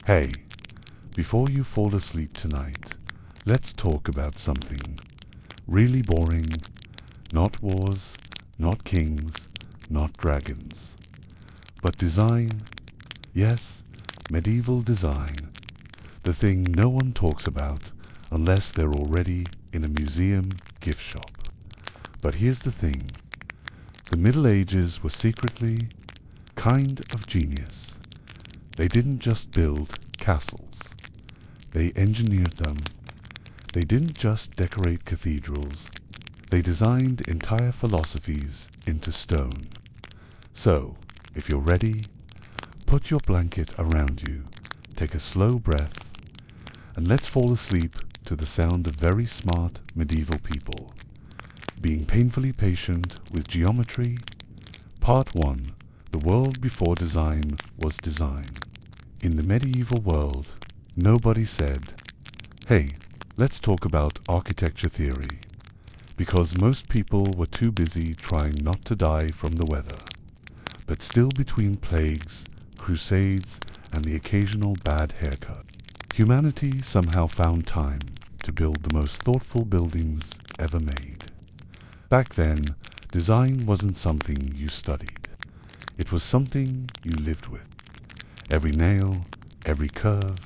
Hey, before you fall asleep tonight, let's talk about something really boring. Not wars, not kings, not dragons, but design. Yes, medieval design. The thing no one talks about unless they're already in a museum gift shop. But here's the thing. The Middle Ages were secretly kind of genius. They didn't just build castles. They engineered them. They didn't just decorate cathedrals. They designed entire philosophies into stone. So, if you're ready, put your blanket around you, take a slow breath, and let's fall asleep to the sound of very smart medieval people being painfully patient with geometry. Part 1. The world before design was design. In the medieval world, nobody said, "Hey, let's talk about architecture theory," because most people were too busy trying not to die from the weather. But still, between plagues, crusades, and the occasional bad haircut, humanity somehow found time to build the most thoughtful buildings ever made. Back then, design wasn't something you studied. It was something you lived with. Every nail, every curve,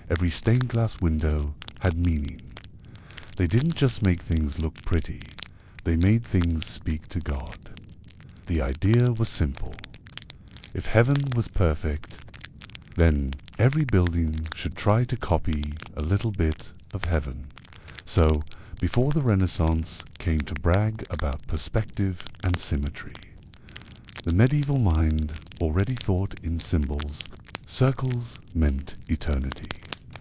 every stained glass window had meaning. They didn't just make things look pretty, they made things speak to God. The idea was simple. If heaven was perfect, then every building should try to copy a little bit of heaven. So, before the Renaissance came to brag about perspective and symmetry, the medieval mind already thought in symbols. Circles meant eternity.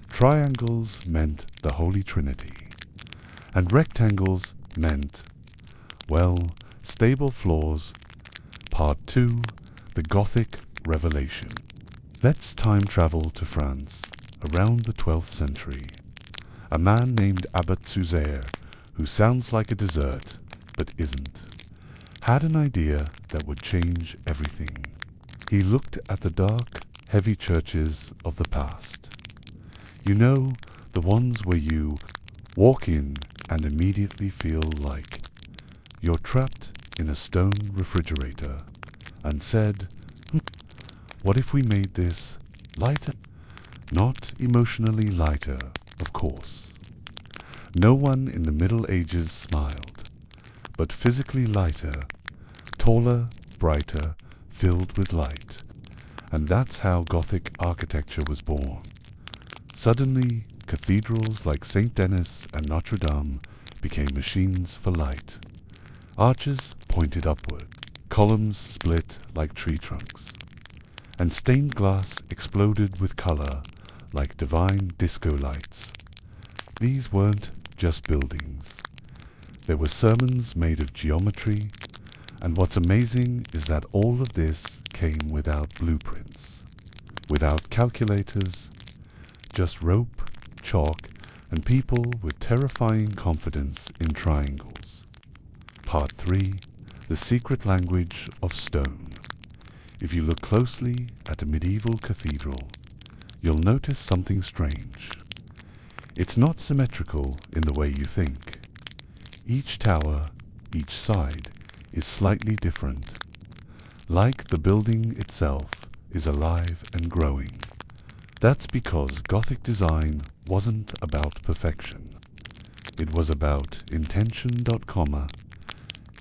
Triangles meant the Holy Trinity. And rectangles meant, well, stable floors. Part 2. The Gothic Revelation. Let's time travel to France, around the 12th century. A man named Abbot Suzaire, who sounds like a dessert, but isn't, had an idea that would change everything. He looked at the dark, heavy churches of the past. You know, the ones where you walk in and immediately feel like you're trapped in a stone refrigerator, and said, what if we made this lighter? Not emotionally lighter, of course. No one in the Middle Ages smiled, but physically lighter, taller, brighter, filled with light. And that's how Gothic architecture was born. Suddenly, cathedrals like St. Denis and Notre Dame became machines for light. Arches pointed upward, columns split like tree trunks, and stained glass exploded with color like divine disco lights. These weren't just buildings. There were sermons made of geometry, and what's amazing is that all of this came without blueprints, without calculators, just rope, chalk, and people with terrifying confidence in triangles. Part 3. The Secret Language of Stone. If you look closely at a medieval cathedral, you'll notice something strange. It's not symmetrical in the way you think. Each tower, each side, is slightly different. Like the building itself is alive and growing. That's because Gothic design wasn't about perfection. It was about intention.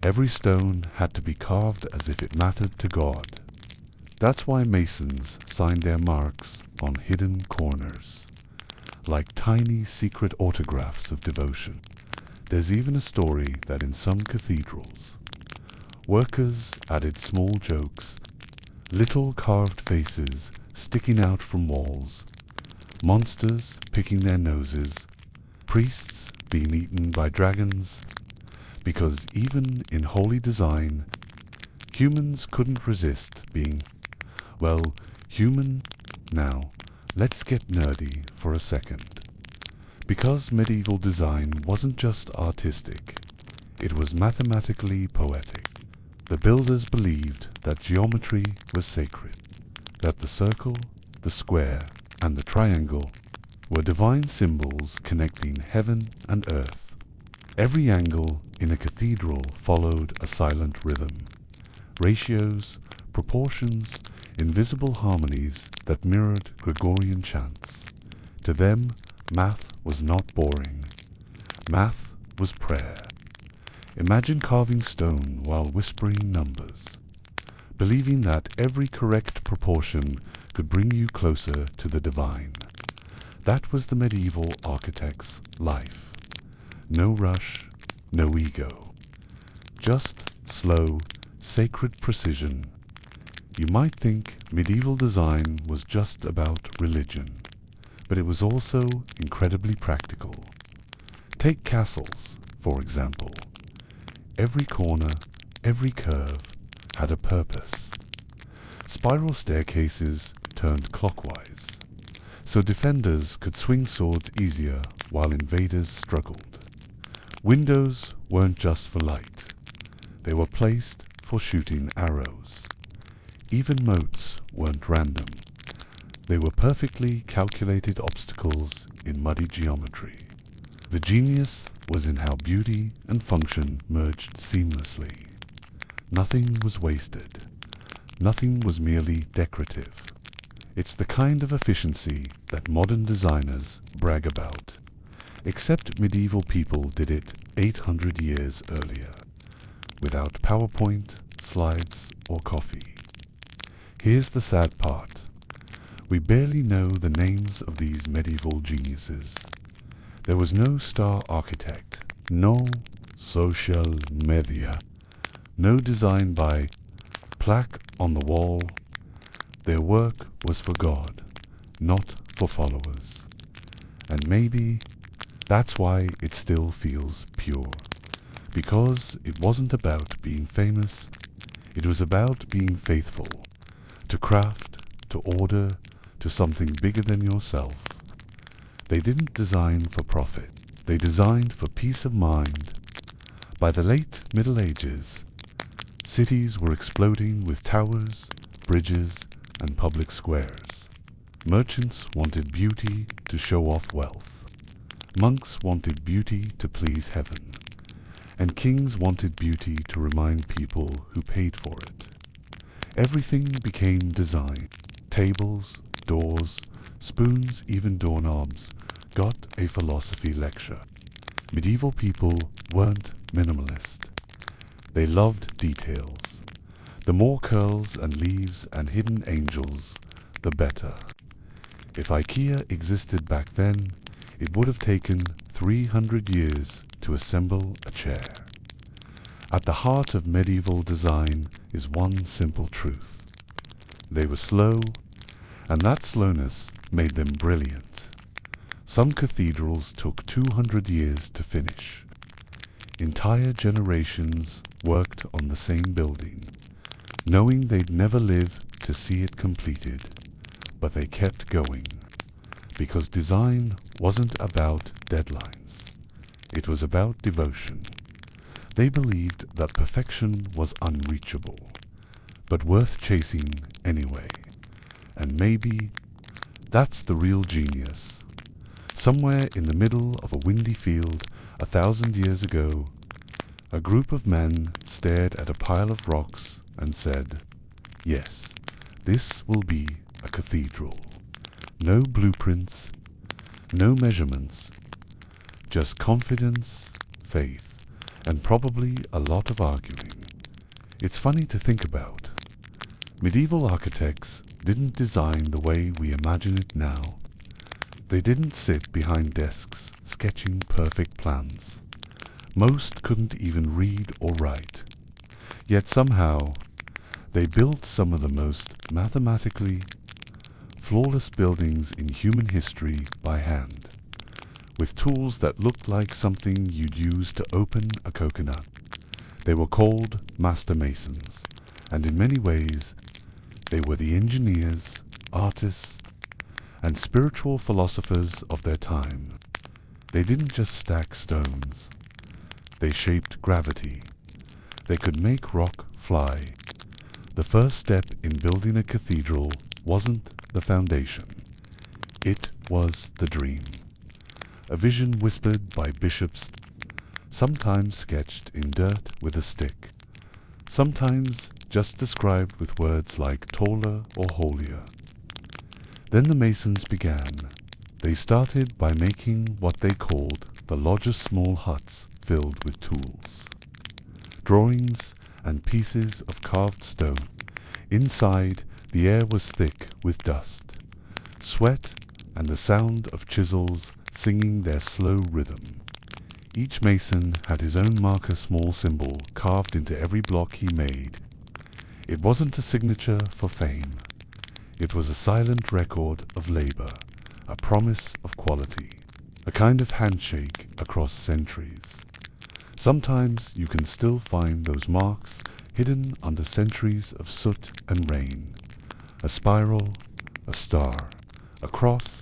Every stone had to be carved as if it mattered to God. That's why masons signed their marks on hidden corners, like tiny secret autographs of devotion. There's even a story that in some cathedrals, workers added small jokes, little carved faces sticking out from walls, monsters picking their noses, priests being eaten by dragons, because even in holy design, humans couldn't resist being, well, human. Now, let's get nerdy for a second. Because medieval design wasn't just artistic, it was mathematically poetic. The builders believed that geometry was sacred, that the circle, the square, and the triangle were divine symbols connecting heaven and earth. Every angle in a cathedral followed a silent rhythm, ratios, proportions, invisible harmonies that mirrored Gregorian chants. To them, math was not boring. Math was prayer. Imagine carving stone while whispering numbers, believing that every correct proportion could bring you closer to the divine. That was the medieval architect's life. No rush, no ego. Just slow, sacred precision. You might think medieval design was just about religion, but it was also incredibly practical. Take castles, for example. Every corner, every curve had a purpose. Spiral staircases turned clockwise, so defenders could swing swords easier while invaders struggled. Windows weren't just for light. They were placed for shooting arrows. Even moats weren't random. They were perfectly calculated obstacles in muddy geometry. The genius was in how beauty and function merged seamlessly. Nothing was wasted. Nothing was merely decorative. It's the kind of efficiency that modern designers brag about, except medieval people did it 800 years earlier, without PowerPoint, slides, or coffee. Here's the sad part. We barely know the names of these medieval geniuses. There was no star architect, no social media, no design by plaque on the wall. Their work was for God, not for followers. And maybe that's why it still feels pure. Because it wasn't about being famous, it was about being faithful, to craft, to order, to something bigger than yourself. They didn't design for profit. They designed for peace of mind. By the late Middle Ages, cities were exploding with towers, bridges, and public squares. Merchants wanted beauty to show off wealth. Monks wanted beauty to please heaven. And kings wanted beauty to remind people who paid for it. Everything became design. Tables, doors, spoons, even doorknobs got a philosophy lecture. Medieval people weren't minimalist. They loved details. The more curls and leaves and hidden angels, the better. If IKEA existed back then, it would have taken 300 years to assemble a chair. At the heart of medieval design is one simple truth. They were slow, and that slowness made them brilliant. Some cathedrals took 200 years to finish. Entire generations worked on the same building, knowing they'd never live to see it completed, but they kept going, because design wasn't about deadlines. It was about devotion. They believed that perfection was unreachable, but worth chasing anyway. And maybe that's the real genius. Somewhere in the middle of a windy field 1,000 years ago, a group of men stared at a pile of rocks and said, "Yes, this will be a cathedral. No blueprints, no measurements, just confidence, faith, and probably a lot of arguing." It's funny to think about. Medieval architects didn't design the way we imagine it now. They didn't sit behind desks sketching perfect plans. Most couldn't even read or write. Yet somehow, they built some of the most mathematically flawless buildings in human history by hand, with tools that looked like something you'd use to open a coconut. They were called master masons, and in many ways, they were the engineers, artists, and spiritual philosophers of their time. They didn't just stack stones. They shaped gravity. They could make rock fly. The first step in building a cathedral wasn't the foundation. It was the dream, a vision whispered by bishops, sometimes sketched in dirt with a stick, sometimes just described with words like taller or holier. Then the masons began. They started by making what they called the lodge's small huts filled with tools, drawings and pieces of carved stone. Inside, the air was thick with dust, sweat, and the sound of chisels singing their slow rhythm. Each mason had his own marker small symbol carved into every block he made. It wasn't a signature for fame. It was a silent record of labor, a promise of quality, a kind of handshake across centuries. Sometimes you can still find those marks hidden under centuries of soot and rain. A spiral, a star, a cross,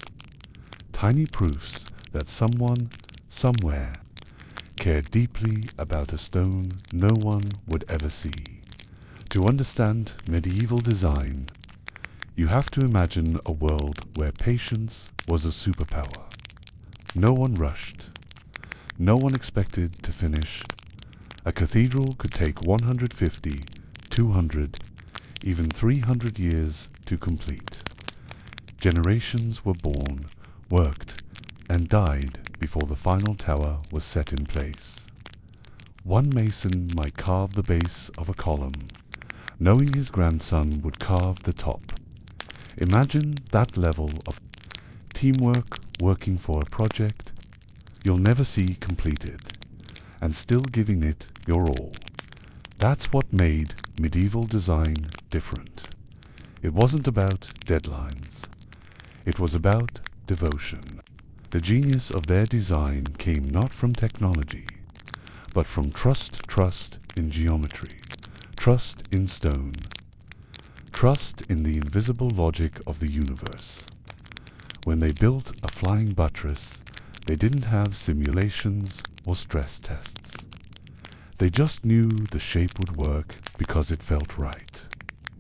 tiny proofs that someone, somewhere, cared deeply about a stone no one would ever see. To understand medieval design, you have to imagine a world where patience was a superpower. No one rushed. No one expected to finish. A cathedral could take 150, 200, even 300 years to complete. Generations were born, worked, and died before the final tower was set in place. One mason might carve the base of a column, knowing his grandson would carve the top. Imagine that level of teamwork working for a project you'll never see completed, and still giving it your all. That's what made medieval design different. It wasn't about deadlines. It was about devotion. The genius of their design came not from technology, but from trust in geometry, trust in stone, trust in the invisible logic of the universe. When they built a flying buttress, they didn't have simulations or stress tests. They just knew the shape would work because it felt right.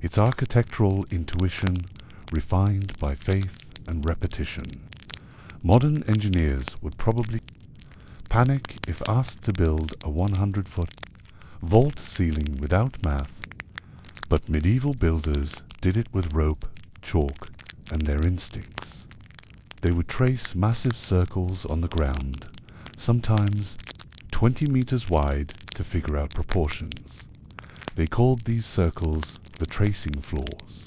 It's architectural intuition refined by faith and repetition. Modern engineers would probably panic if asked to build a 100-foot vault ceiling without math, but medieval builders did it with rope, chalk, and their instincts. They would trace massive circles on the ground, sometimes 20 meters wide, to figure out proportions. They called these circles the tracing floors,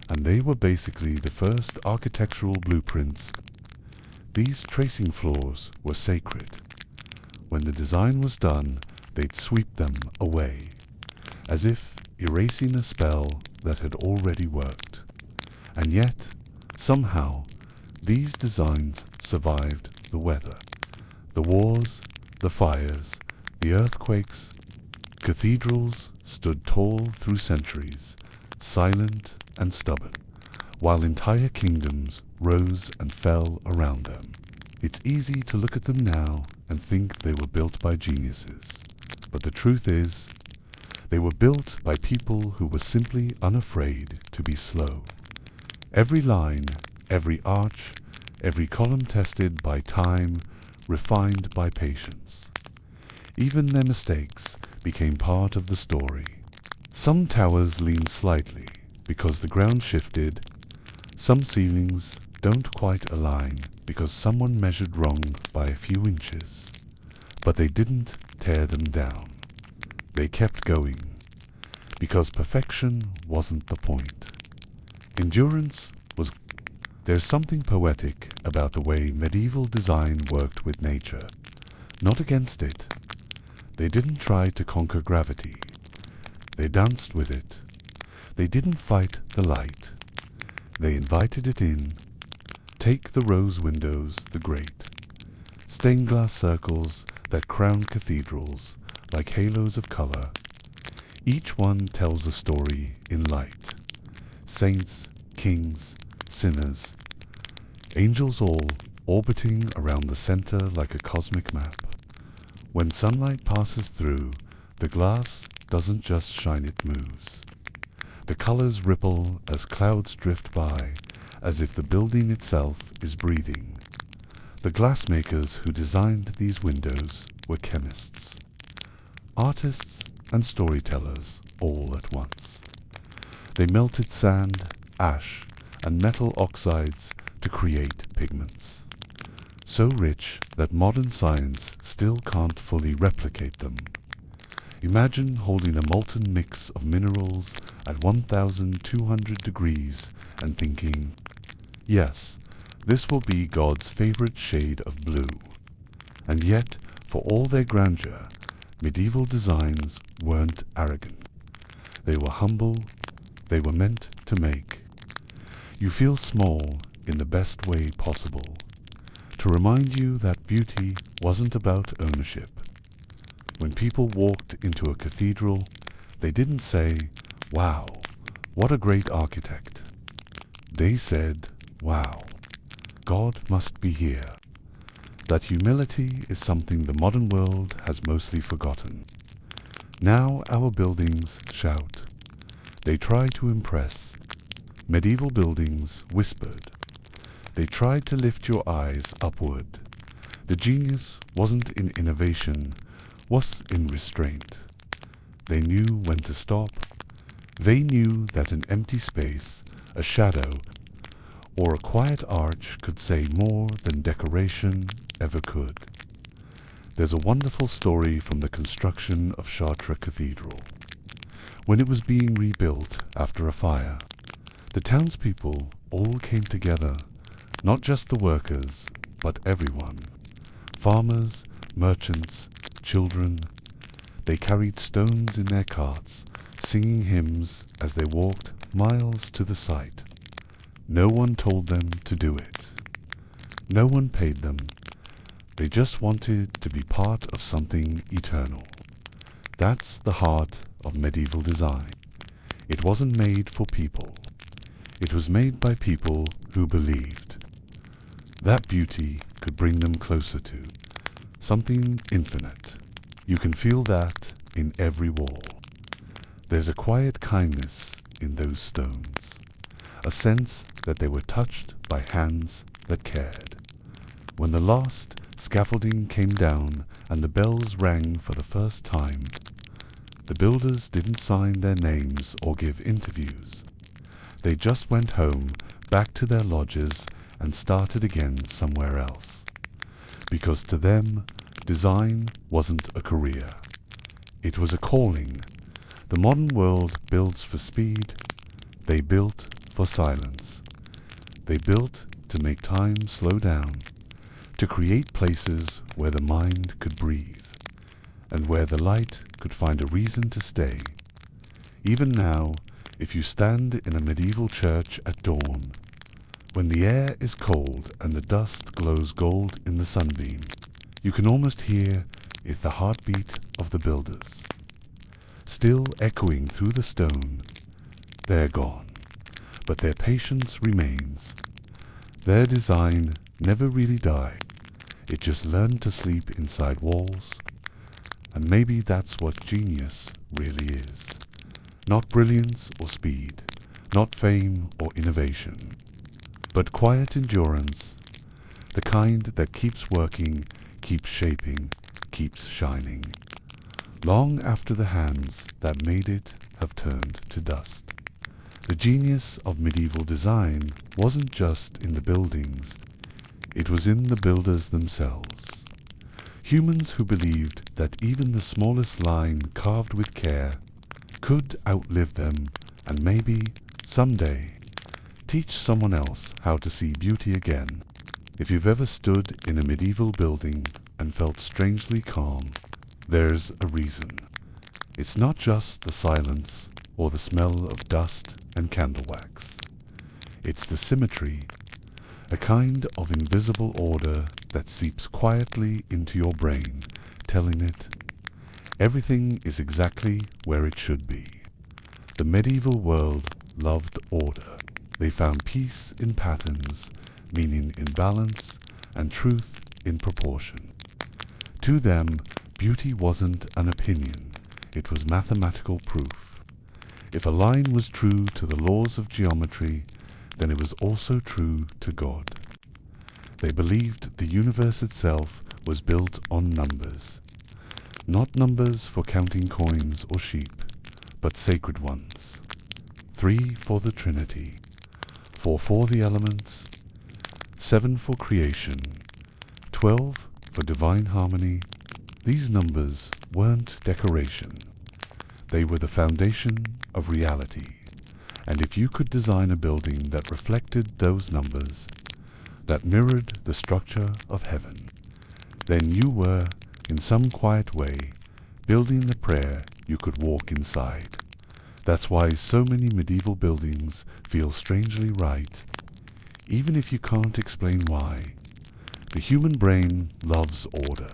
and they were basically the first architectural blueprints. These tracing floors were sacred. When the design was done, they'd sweep them away, as if erasing a spell that had already worked. And yet, somehow, these designs survived the weather, the wars, the fires, the earthquakes. Cathedrals stood tall through centuries, silent and stubborn, while entire kingdoms rose and fell around them. It's easy to look at them now and think they were built by geniuses, but the truth is, they were built by people who were simply unafraid to be slow. Every line, every arch, every column tested by time, refined by patience. Even their mistakes became part of the story. Some towers lean slightly because the ground shifted. Some ceilings don't quite align because someone measured wrong by a few inches. But they didn't tear them down. They kept going, because perfection wasn't the point. Endurance was. There's something poetic about the way medieval design worked with nature, not against it. They didn't try to conquer gravity. They danced with it. They didn't fight the light. They invited it in. Take the rose windows, the great stained glass circles that crown cathedrals like halos of color. Each one tells a story in light. Saints, kings, sinners, angels all orbiting around the center like a cosmic map. When sunlight passes through, the glass doesn't just shine, it moves. The colors ripple as clouds drift by, as if the building itself is breathing. The glassmakers who designed these windows were chemists, artists and storytellers all at once. They melted sand, ash, and metal oxides to create pigments, so rich that modern science still can't fully replicate them. Imagine holding a molten mix of minerals at 1200 degrees and thinking, yes, this will be God's favorite shade of blue. And yet, for all their grandeur, medieval designs weren't arrogant. They were humble, they were meant to make. You feel small in the best way possible, to remind you that beauty wasn't about ownership. When people walked into a cathedral, they didn't say, "Wow, what a great architect." They said, "Wow, God must be here." That humility is something the modern world has mostly forgotten. Now our buildings shout. They try to impress. Medieval buildings whispered. They tried to lift your eyes upward. The genius wasn't in innovation, was in restraint. They knew when to stop. They knew that an empty space, a shadow, or a quiet arch could say more than decoration ever could. There's a wonderful story from the construction of Chartres Cathedral. When it was being rebuilt after a fire, the townspeople all came together, not just the workers, but everyone. Farmers, merchants, children. They carried stones in their carts, singing hymns as they walked miles to the site. No one told them to do it. No one paid them. They just wanted to be part of something eternal. That's the heart of medieval design. It wasn't made for people. It was made by people who believed. That beauty could bring them closer to something infinite. You can feel that in every wall. There's a quiet kindness in those stones, a sense that they were touched by hands that cared. When the last scaffolding came down and the bells rang for the first time, the builders didn't sign their names or give interviews. They just went home, back to their lodges, and started again somewhere else. Because to them, design wasn't a career. It was a calling. The modern world builds for speed. They built for silence. They built to make time slow down, to create places where the mind could breathe, and where the light could find a reason to stay. Even now, if you stand in a medieval church at dawn, when the air is cold and the dust glows gold in the sunbeam, you can almost hear it, the heartbeat of the builders. Still echoing through the stone, they're gone, but their patience remains. Their design never really died. It just learned to sleep inside walls. And maybe that's what genius really is. Not brilliance or speed, not fame or innovation, but quiet endurance, the kind that keeps working, keeps shaping, keeps shining, long after the hands that made it have turned to dust. The genius of medieval design wasn't just in the buildings, it was in the builders themselves. Humans who believed that even the smallest line carved with care could outlive them and maybe, someday, teach someone else how to see beauty again. If you've ever stood in a medieval building and felt strangely calm, there's a reason. It's not just the silence or the smell of dust and candle wax. It's the symmetry, a kind of invisible order that seeps quietly into your brain, telling it, everything is exactly where it should be. The medieval world loved order. They found peace in patterns, meaning in balance, and truth in proportion. To them, beauty wasn't an opinion, it was mathematical proof. If a line was true to the laws of geometry, then it was also true to God. They believed the universe itself was built on numbers. Not numbers for counting coins or sheep, but sacred ones. 3 for the Trinity, 4 for the elements, 7 for creation, 12 for divine harmony. These numbers weren't decoration. They were the foundation of reality. And if you could design a building that reflected those numbers, that mirrored the structure of heaven, then you were, in some quiet way, building the prayer you could walk inside. That's why so many medieval buildings feel strangely right, even if you can't explain why. The human brain loves order,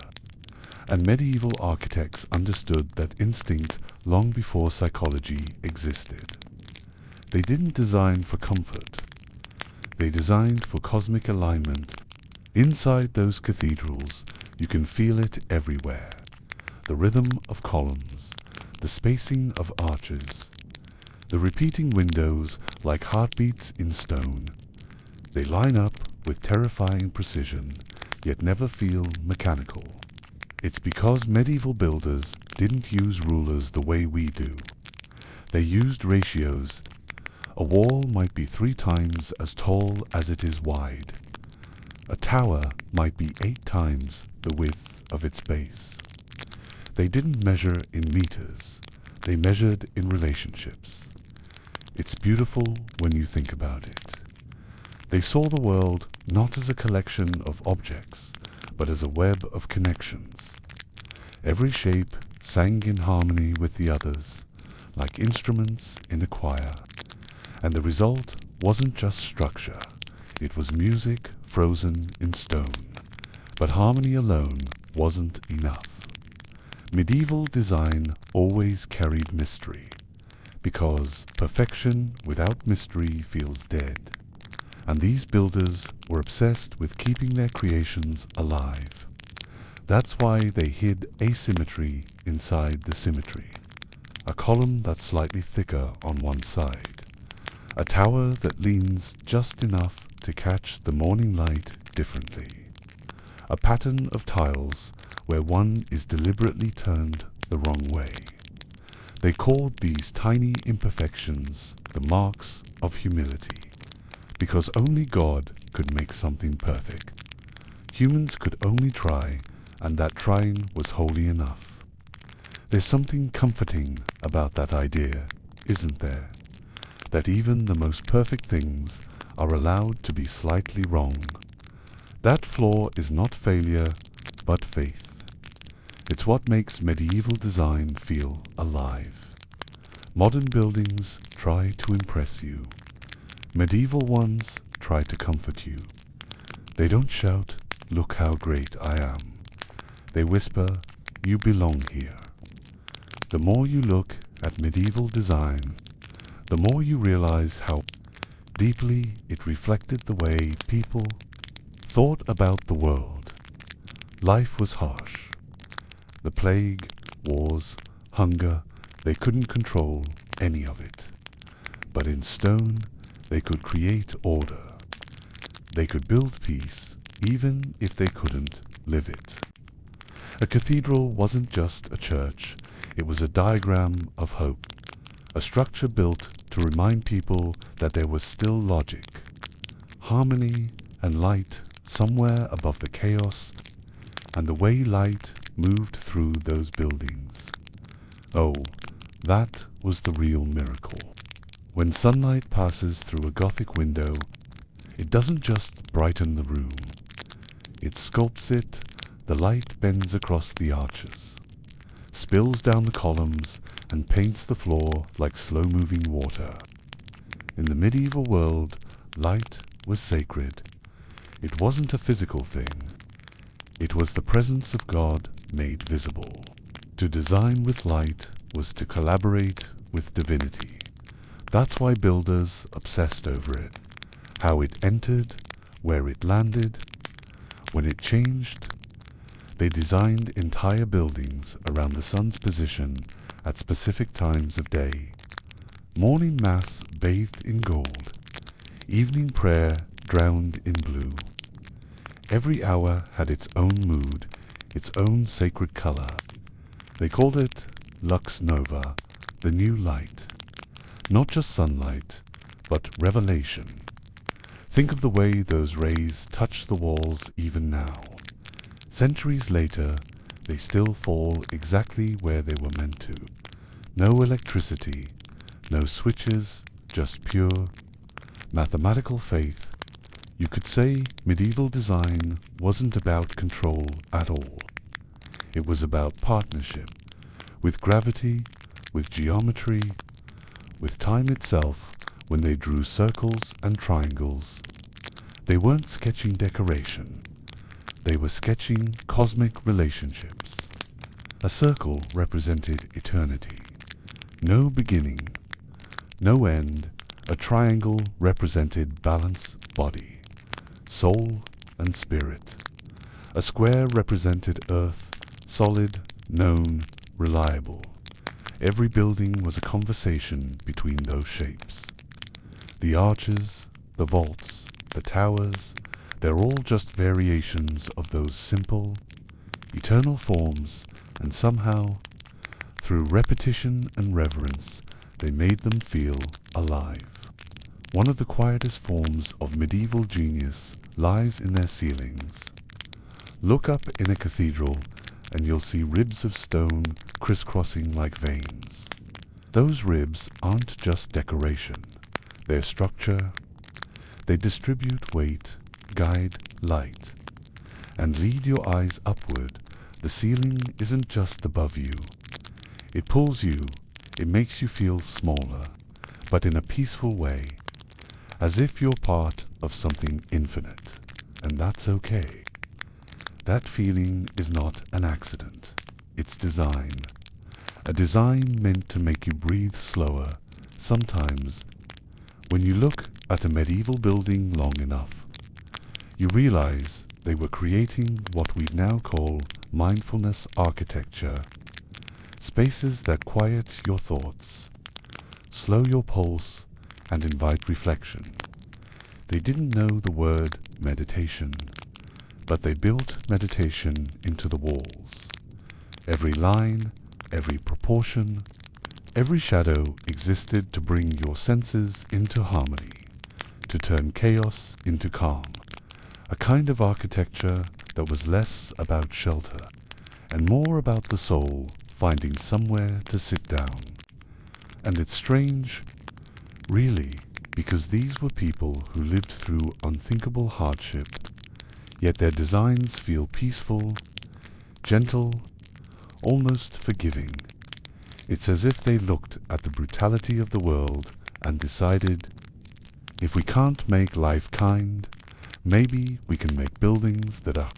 and medieval architects understood that instinct long before psychology existed. They didn't design for comfort. They designed for cosmic alignment. Inside those cathedrals, you can feel it everywhere. The rhythm of columns, the spacing of arches, the repeating windows like heartbeats in stone. They line up with terrifying precision, yet never feel mechanical. It's because medieval builders didn't use rulers the way we do. They used ratios. A wall might be 3 times as tall as it is wide. A tower might be 8 times the width of its base. They didn't measure in meters. They measured in relationships. It's beautiful when you think about it. They saw the world not as a collection of objects, but as a web of connections. Every shape sang in harmony with the others, like instruments in a choir. And the result wasn't just structure, it was music frozen in stone. But harmony alone wasn't enough. Medieval design always carried mystery, because perfection without mystery feels dead. And these builders were obsessed with keeping their creations alive. That's why they hid asymmetry inside the symmetry. A column that's slightly thicker on one side. A tower that leans just enough to catch the morning light differently. A pattern of tiles where one is deliberately turned the wrong way. They called these tiny imperfections the marks of humility, because only God could make something perfect. Humans could only try, and that trying was holy enough. There's something comforting about that idea, isn't there? That even the most perfect things are allowed to be slightly wrong. That flaw is not failure, but faith. It's what makes medieval design feel alive. Modern buildings try to impress you. Medieval ones try to comfort you. They don't shout, "Look how great I am." They whisper, "You belong here." The more you look at medieval design, the more you realize how deeply it reflected the way people thought about the world. Life was harsh. The plague, wars, hunger, they couldn't control any of it. But in stone, they could create order. They could build peace, even if they couldn't live it. A cathedral wasn't just a church, it was a diagram of hope. A structure built to remind people that there was still logic, harmony and light somewhere above the chaos and the way light moved through those buildings. Oh, that was the real miracle. When sunlight passes through a Gothic window, it doesn't just brighten the room. It sculpts it. The light bends across the arches, spills down the columns, and paints the floor like slow-moving water. In the medieval world, light was sacred. It wasn't a physical thing. It was the presence of God made visible. To design with light was to collaborate with divinity. That's why builders obsessed over it. How it entered, where it landed, when it changed. They designed entire buildings around the sun's position at specific times of day. Morning mass bathed in gold. evening prayer drowned in blue. Every hour had its own mood, its own sacred color. They called it Lux Nova, the new light. Not just sunlight, but revelation. Think of the way those rays touch the walls even now. Centuries later, they still fall exactly where they were meant to. No electricity, no switches, just pure, mathematical faith. You could say medieval design wasn't about control at all. It was about partnership, with gravity, with geometry, with time itself. When they drew circles and triangles, they weren't sketching decoration. They were sketching cosmic relationships. A circle represented eternity. No beginning, no end. A triangle represented balance, body, soul, and spirit. A square represented earth, solid, known, reliable. Every building was a conversation between those shapes. The arches, the vaults, the towers, they're all just variations of those simple, eternal forms, and somehow, through repetition and reverence, they made them feel alive. One of the quietest forms of medieval genius lies in their ceilings. Look up in a cathedral and you'll see ribs of stone crisscrossing like veins. Those ribs aren't just decoration. They're structure. They distribute weight, guide light, and lead your eyes upward. The ceiling isn't just above you. It pulls you. It makes you feel smaller, but in a peaceful way, as if you're part of something infinite, and that's okay. That feeling is not an accident. It's design. A design meant to make you breathe slower. Sometimes, when you look at a medieval building long enough, you realize they were creating what we now call mindfulness architecture. Spaces that quiet your thoughts, slow your pulse, and invite reflection. They didn't know the word meditation, but they built meditation into the walls. Every line, every proportion, every shadow existed to bring your senses into harmony, to turn chaos into calm. A kind of architecture that was less about shelter and more about the soul finding somewhere to sit down. And it's strange, really, because these were people who lived through unthinkable hardship, yet their designs feel peaceful, gentle, almost forgiving. It's as if they looked at the brutality of the world and decided, if we can't make life kind, maybe we can make buildings that are.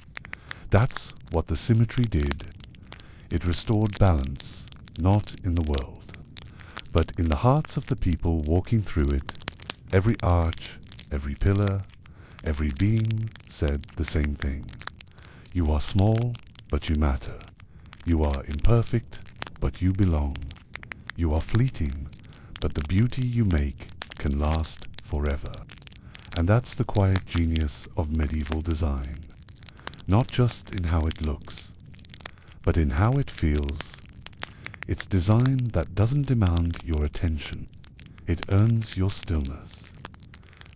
That's what the symmetry did. It restored balance, not in the world, but in the hearts of the people walking through it. Every arch, every pillar, every beam said the same thing. You are small, but you matter. You are imperfect, but you belong. You are fleeting, but the beauty you make can last forever. And that's the quiet genius of medieval design. Not just in how it looks, but in how it feels. It's design that doesn't demand your attention. It earns your stillness.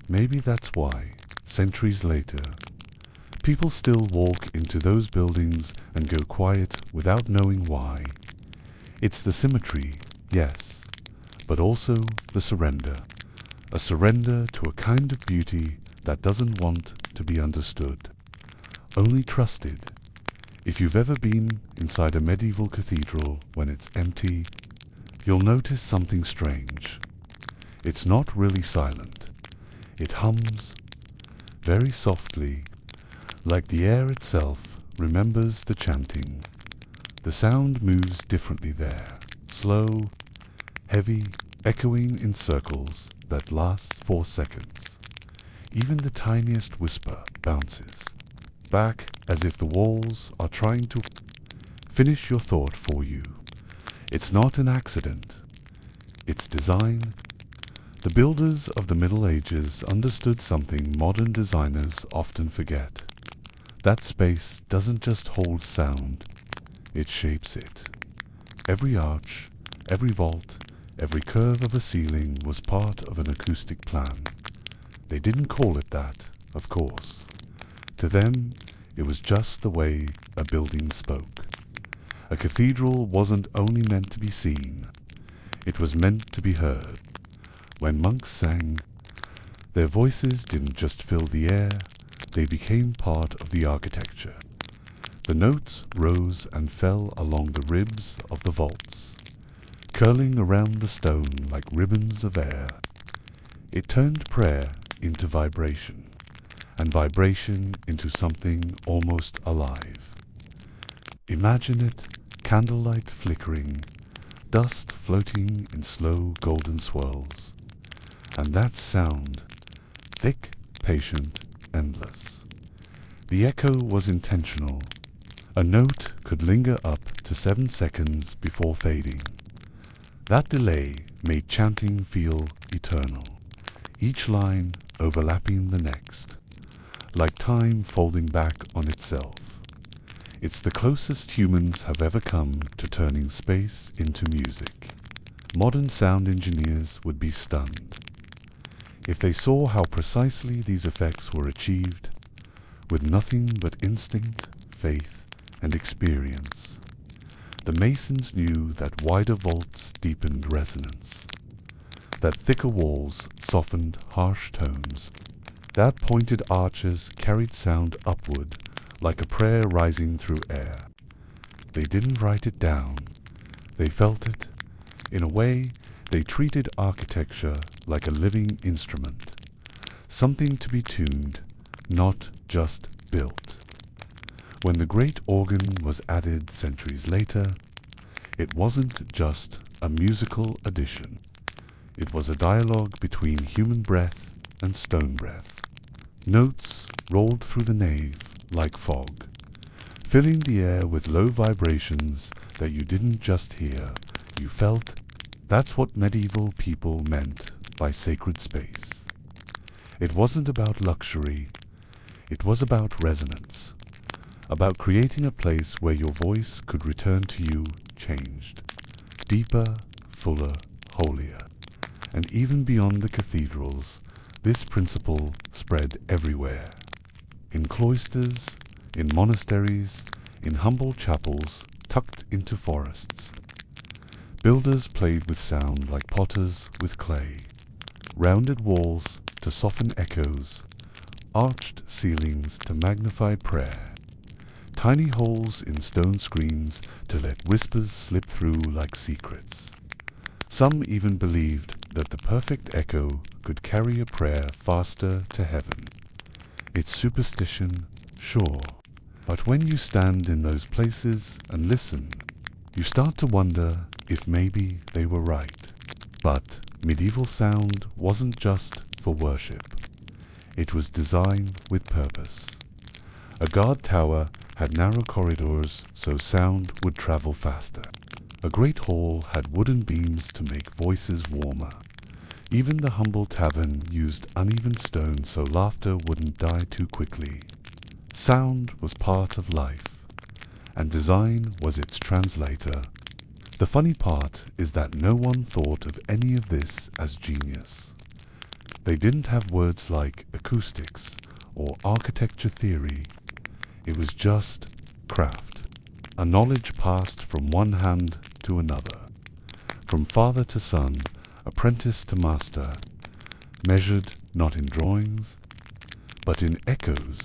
Maybe that's why, centuries later, people still walk into those buildings and go quiet without knowing why. It's the symmetry, yes, but also the surrender. A surrender to a kind of beauty that doesn't want to be understood, only trusted. If you've ever been inside a medieval cathedral when it's empty, you'll notice something strange. It's not really silent. It hums very softly, like the air itself remembers the chanting. The sound moves differently there, slow, heavy, echoing in circles that last 4 seconds. Even the tiniest whisper bounces back as if the walls are trying to finish your thought for you. It's not an accident. It's design. The builders of the Middle Ages understood something modern designers often forget. That space doesn't just hold sound, it shapes it. Every arch, every vault, every curve of a ceiling was part of an acoustic plan. They didn't call it that, of course. To them, it was just the way a building spoke. A cathedral wasn't only meant to be seen, it was meant to be heard. When monks sang, their voices didn't just fill the air, they became part of the architecture. The notes rose and fell along the ribs of the vaults, curling around the stone like ribbons of air. It turned prayer into vibration, and vibration into something almost alive. Imagine it, candlelight flickering, dust floating in slow golden swirls, and that sound, thick, patient, endless. The echo was intentional. A note could linger up to 7 seconds before fading. That delay made chanting feel eternal, each line overlapping the next, like time folding back on itself. It's the closest humans have ever come to turning space into music. Modern sound engineers would be stunned if they saw how precisely these effects were achieved, with nothing but instinct, faith, and experience. The masons knew that wider vaults deepened resonance, that thicker walls softened harsh tones, that pointed arches carried sound upward like a prayer rising through air. They didn't write it down, they felt it. In a way, they treated architecture like a living instrument, something to be tuned, not just built. When the great organ was added centuries later, it wasn't just a musical addition. It was a dialogue between human breath and stone breath. Notes rolled through the nave like fog, filling the air with low vibrations that you didn't just hear, you felt. That's what medieval people meant by sacred space. It wasn't about luxury, it was about resonance, about creating a place where your voice could return to you changed, deeper, fuller, holier. And even beyond the cathedrals, this principle spread everywhere. In cloisters, in monasteries, in humble chapels tucked into forests. Builders played with sound like potters with clay, rounded walls to soften echoes, arched ceilings to magnify prayer, tiny holes in stone screens to let whispers slip through like secrets. Some even believed that the perfect echo could carry a prayer faster to heaven. It's superstition, sure, but when you stand in those places and listen, you start to wonder if maybe they were right. But medieval sound wasn't just for worship. It was designed with purpose. A guard tower had narrow corridors so sound would travel faster. A great hall had wooden beams to make voices warmer. Even the humble tavern used uneven stone so laughter wouldn't die too quickly. Sound was part of life, and design was its translator. The funny part is that no one thought of any of this as genius. They didn't have words like acoustics or architecture theory. It was just craft, a knowledge passed from one hand to another, from father to son, apprentice to master, measured not in drawings, but in echoes.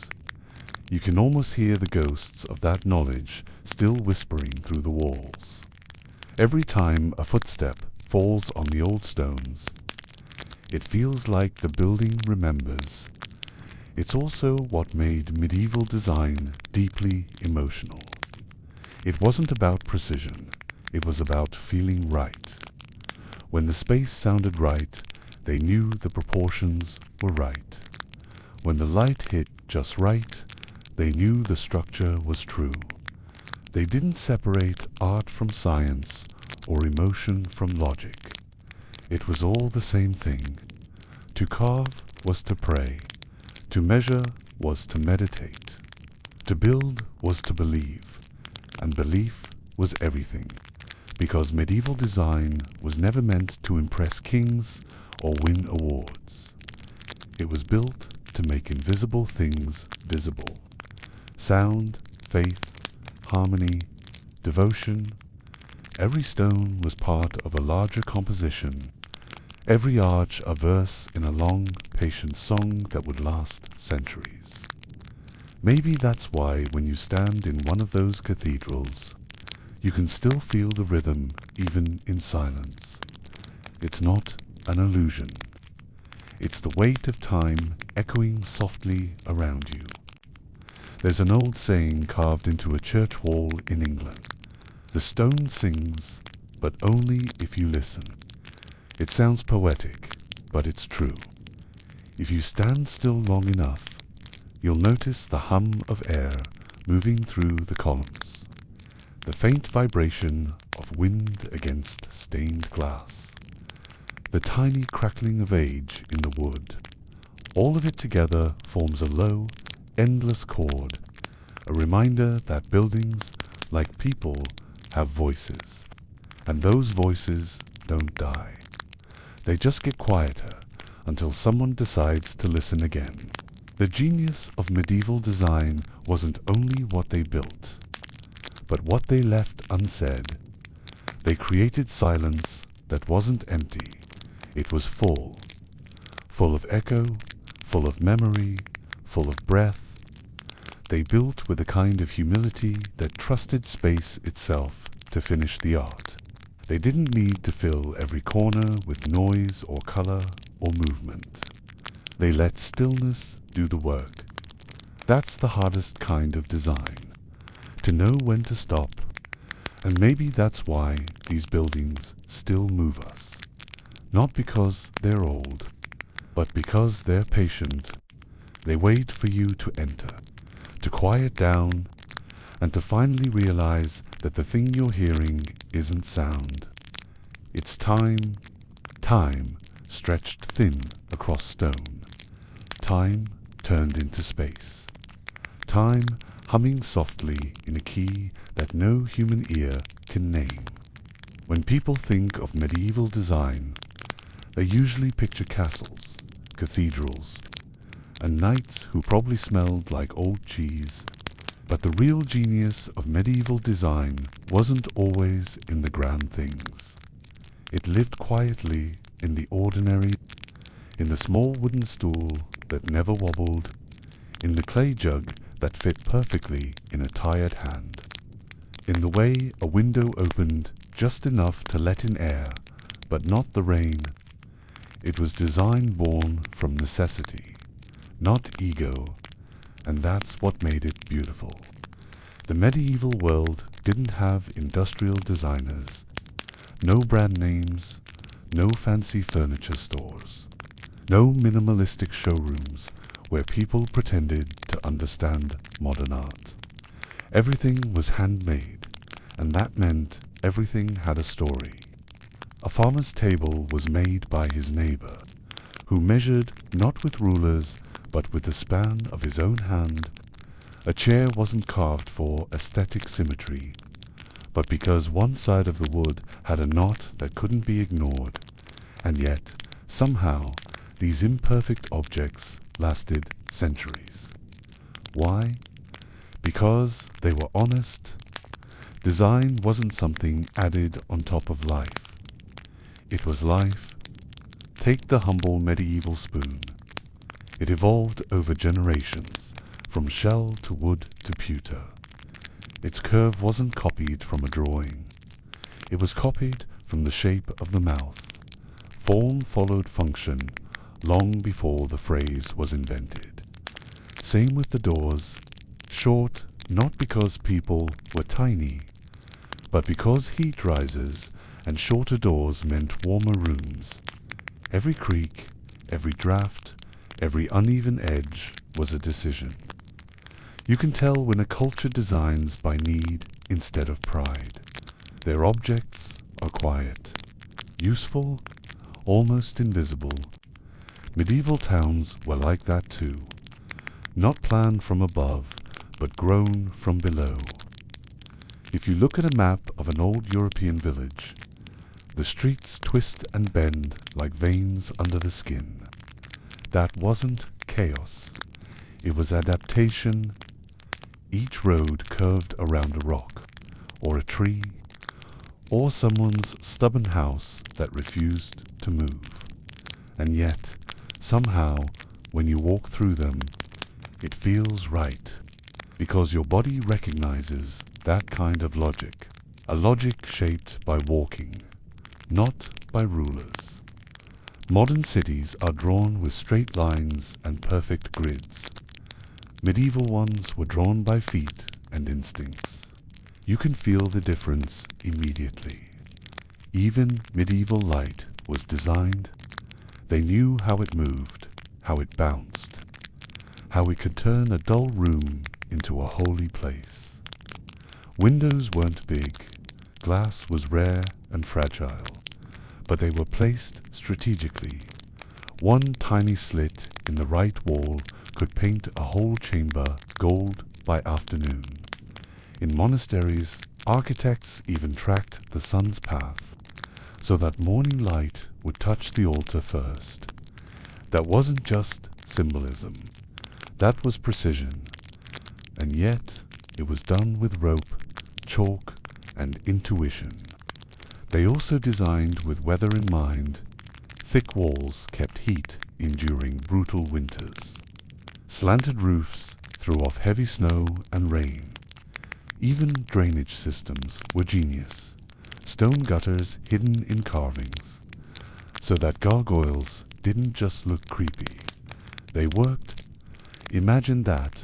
You can almost hear the ghosts of that knowledge still whispering through the walls. Every time a footstep falls on the old stones, it feels like the building remembers. It's also what made medieval design deeply emotional. It wasn't about precision, it was about feeling right. When the space sounded right, they knew the proportions were right. When the light hit just right, they knew the structure was true. They didn't separate art from science or emotion from logic. It was all the same thing, To carve was to pray. To measure was to meditate. To build was to believe. And belief was everything, because medieval design was never meant to impress kings or win awards. It was built to make invisible things visible. Sound, faith, harmony, devotion. Every stone was part of a larger composition, every arch a verse in a long, patient song that would last centuries. Maybe that's why when you stand in one of those cathedrals, you can still feel the rhythm even in silence. It's not an illusion. It's the weight of time echoing softly around you. There's an old saying carved into a church wall in England. The stone sings, but only if you listen. It sounds poetic, but it's true. If you stand still long enough, you'll notice the hum of air moving through the columns, the faint vibration of wind against stained glass, the tiny crackling of age in the wood. All of it together forms a low, endless chord, a reminder that buildings, like people, have voices, and those voices don't die. They just get quieter until someone decides to listen again. The genius of medieval design wasn't only what they built, but what they left unsaid. They created silence that wasn't empty. It was full of echo, full of memory, full of breath. They built with a kind of humility that trusted space itself to finish the art. They didn't need to fill every corner with noise or color or movement. They let stillness do the work. That's the hardest kind of design, to know when to stop. And maybe that's why these buildings still move us. Not because they're old, but because they're patient. They wait for you to enter, to quiet down, and to finally realize that the thing you're hearing isn't sound. It's time, time stretched thin across stone, time turned into space, time humming softly in a key that no human ear can name. When people think of medieval design, they usually picture castles, cathedrals, and knights who probably smelled like old cheese. But the real genius of medieval design wasn't always in the grand things. It lived quietly in the ordinary, in the small wooden stool that never wobbled, in the clay jug that fit perfectly in a tired hand, in the way a window opened just enough to let in air, but not the rain. It was design born from necessity, not ego, and that's what made it beautiful. The medieval world didn't have industrial designers, no brand names, no fancy furniture stores, no minimalistic showrooms where people pretended to understand modern art. Everything was handmade, and that meant everything had a story. A farmer's table was made by his neighbor, who measured not with rulers, but with the span of his own hand. A chair wasn't carved for aesthetic symmetry, but because one side of the wood had a knot that couldn't be ignored, and yet, somehow, these imperfect objects lasted centuries. Why? Because they were honest. Design wasn't something added on top of life. It was life. Take the humble medieval spoon. It evolved over generations, from shell to wood to pewter. Its curve wasn't copied from a drawing. It was copied from the shape of the mouth. Form followed function long before the phrase was invented. Same with the doors. Short, not because people were tiny, but because heat rises and shorter doors meant warmer rooms. Every creak, every draft, every uneven edge was a decision. You can tell when a culture designs by need instead of pride. Their objects are quiet, useful, almost invisible, Medieval towns were like that too, not planned from above, but grown from below. If you look at a map of an old European village, the streets twist and bend like veins under the skin. That wasn't chaos. It was adaptation. Each road curved around a rock, or a tree, or someone's stubborn house that refused to move. And yet, somehow, when you walk through them, it feels right, because your body recognizes that kind of logic, a logic shaped by walking, not by rulers. Modern cities are drawn with straight lines and perfect grids. Medieval ones were drawn by feet and instincts. You can feel the difference immediately. Even medieval light was designed. They knew how it moved, how it bounced, how it could turn a dull room into a holy place. Windows weren't big, glass was rare and fragile, but they were placed strategically. One tiny slit in the right wall could paint a whole chamber gold by afternoon. In monasteries, architects even tracked the sun's path, so that morning light would touch the altar first. That wasn't just symbolism. That was precision. And yet, it was done with rope, chalk, and intuition. They also designed with weather in mind. Thick walls kept heat in during brutal winters. Slanted roofs threw off heavy snow and rain. Even drainage systems were genius. Stone gutters hidden in carvings, so that gargoyles didn't just look creepy. They worked. Imagine that.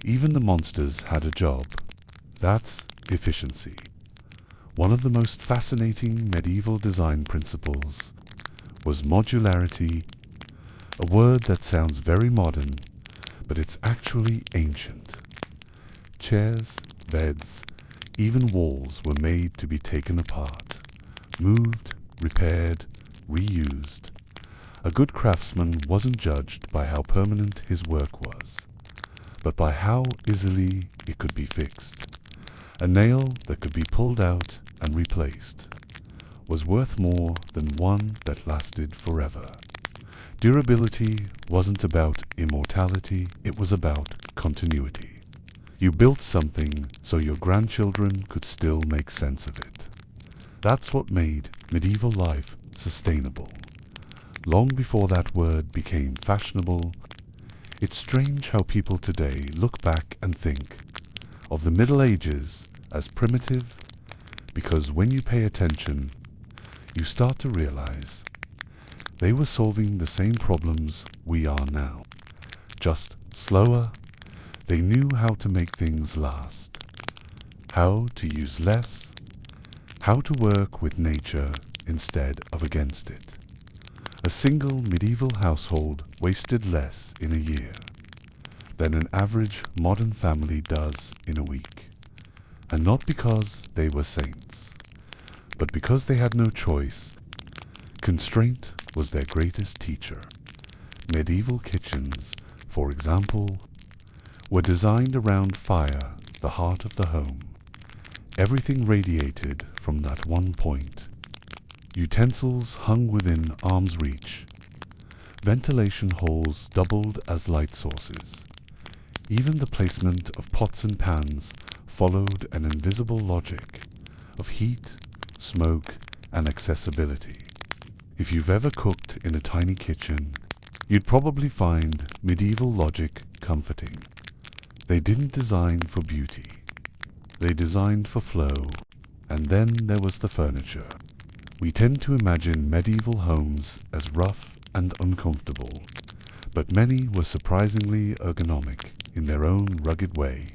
Even the monsters had a job. That's efficiency. One of the most fascinating medieval design principles was modularity, a word that sounds very modern, but it's actually ancient. Chairs, beds, even walls were made to be taken apart, moved, repaired, reused. A good craftsman wasn't judged by how permanent his work was, but by how easily it could be fixed. A nail that could be pulled out and replaced was worth more than one that lasted forever. Durability wasn't about immortality, it was about continuity. You built something so your grandchildren could still make sense of it. That's what made medieval life sustainable. Long before that word became fashionable, it's strange how people today look back and think of the Middle Ages as primitive, because when you pay attention, you start to realize they were solving the same problems we are now, just slower. They knew how to make things last, how to use less, how to work with nature instead of against it. A single medieval household wasted less in a year than an average modern family does in a week. And not because they were saints, but because they had no choice. Constraint was their greatest teacher. Medieval kitchens, for example, were designed around fire, the heart of the home. Everything radiated from that one point. Utensils hung within arm's reach. Ventilation holes doubled as light sources. Even the placement of pots and pans followed an invisible logic of heat, smoke, and accessibility. If you've ever cooked in a tiny kitchen, you'd probably find medieval logic comforting. They didn't design for beauty. They designed for flow. And then there was the furniture. We tend to imagine medieval homes as rough and uncomfortable, but many were surprisingly ergonomic in their own rugged way.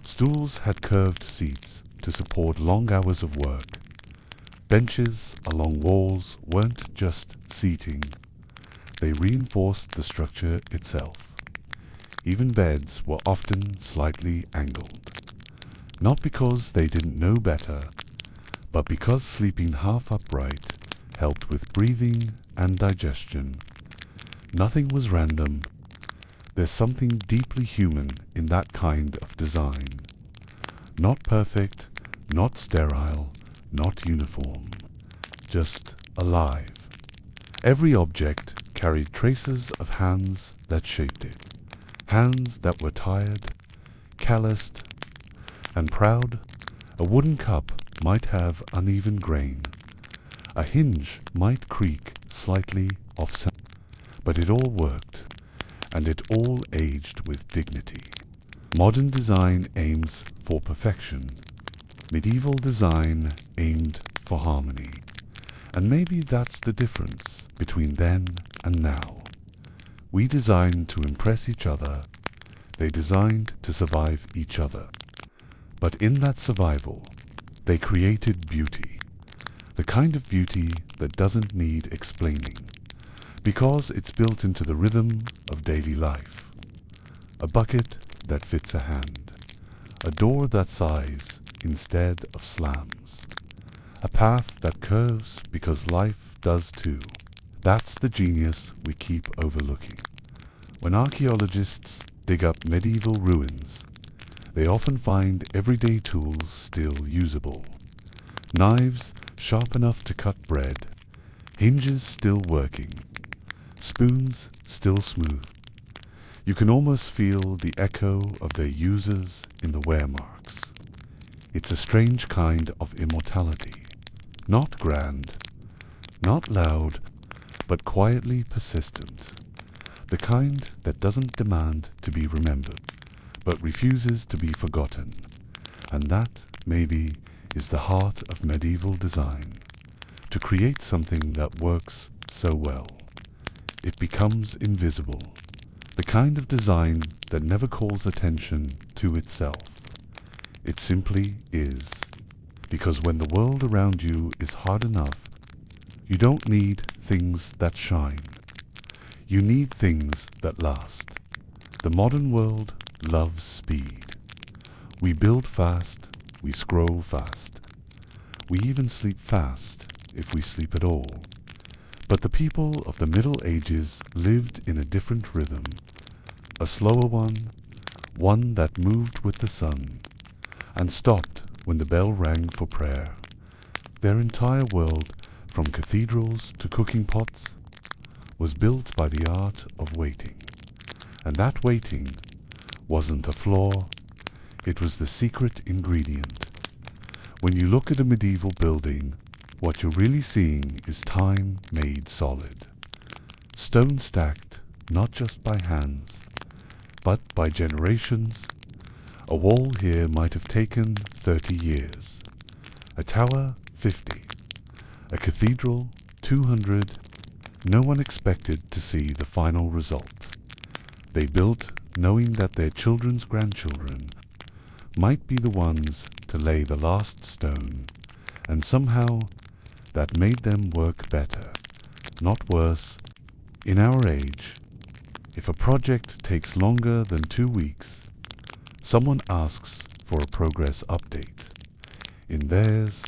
Stools had curved seats to support long hours of work. Benches along walls weren't just seating. They reinforced the structure itself. Even beds were often slightly angled. Not because they didn't know better, but because sleeping half upright helped with breathing and digestion. Nothing was random. There's something deeply human in that kind of design. Not perfect, not sterile, not uniform. Just alive. Every object carried traces of hands that shaped it. Hands that were tired, calloused, and proud. A wooden cup might have uneven grain. A hinge might creak slightly off-center. But it all worked, and it all aged with dignity. Modern design aims for perfection. Medieval design aimed for harmony. And maybe that's the difference between then and now. We designed to impress each other. They designed to survive each other. But in that survival, they created beauty. The kind of beauty that doesn't need explaining, because it's built into the rhythm of daily life. A bucket that fits a hand. A door that sighs instead of slams. A path that curves because life does too. That's the genius we keep overlooking. When archaeologists dig up medieval ruins, they often find everyday tools still usable. Knives sharp enough to cut bread, hinges still working, spoons still smooth. You can almost feel the echo of their users in the wear marks. It's a strange kind of immortality. Not grand, not loud, but quietly persistent. The kind that doesn't demand to be remembered, but refuses to be forgotten. And that, maybe, is the heart of medieval design. To create something that works so well, it becomes invisible. The kind of design that never calls attention to itself. It simply is. Because when the world around you is hard enough, you don't need things that shine. You need things that last. The modern world loves speed. We build fast, we scroll fast. We even sleep fast, if we sleep at all. But the people of the Middle Ages lived in a different rhythm. A slower one that moved with the sun, and stopped when the bell rang for prayer. Their entire world, from cathedrals to cooking pots, was built by the art of waiting. And that waiting wasn't a flaw, it was the secret ingredient. When you look at a medieval building, what you're really seeing is time made solid. Stone stacked, not just by hands, but by generations. A wall here might have taken 30 years. A tower, 50. A cathedral, 200. No one expected to see the final result. They built knowing that their children's grandchildren might be the ones to lay the last stone, and somehow that made them work better, not worse. In our age, if a project takes longer than 2 weeks, someone asks for a progress update. In theirs,